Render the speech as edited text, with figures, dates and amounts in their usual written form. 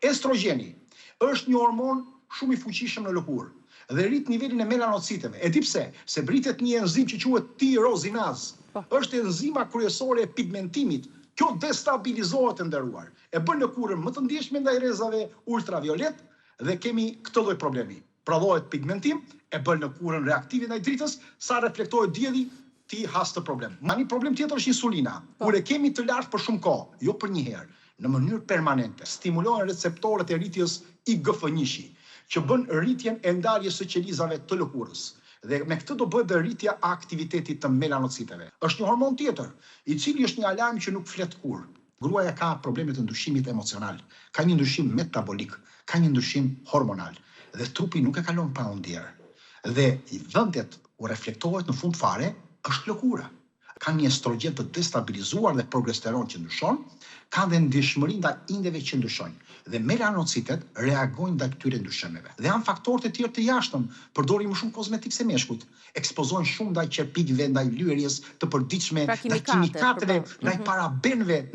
Estrogeni është një hormon shumë i fuqishëm në lëkurë dhe rrit nivelin e melanociteve. E di pse? Se britet një enzim që quhet tirozinaz. Është enzima kryesore e pigmentimit. Kjo destabilizohet, të nderuar. E bën lëkurën më të ndjeshme ndaj rrezave ultraviolet dhe kemi këtë lloj problemi. Prodhohet pigmentim, e bën lëkurën reaktive ndaj dritës, sa reflektohet dielli, ti has të problem. Një problem tjetër është insulina. Kur e kemi të lartë për shumë kohë, jo për një herë, në mënyrë permanente, stimulohen receptorët e rritjes IGF-1, që bën rritjen e ndarjes së qelizave të lëkurës. Dhe me këtë do bëhet dhe rritja e aktivitetit të melanociteve. Është një hormon tjetër, i cili është një alarm që nuk flet kurrë. Gruaja ka probleme të ndryshimit emocional, ka një ndryshim metabolik, ka një ndryshim hormonal, dhe trupi nuk e kalon pa ndjerë. Dhe i vendet u reflektohet në fund fare është lëkura. Ka një estrogen të destabilizuar dhe progesteron që ndryshon, ka dhe ndjeshmëri ndaj indeve që ndryshojnë. Dhe melanocitet reagojnë ndaj këtyre ndryshimeve. Dhe janë faktorët e tjerë të jashtëm, përdorin më shumë kozmetik se meshkujt. Ekspozohen shumë ndaj qerpikëve, ndaj lyerjes të përditshme, ndaj kimikateve, ndaj parabenëve.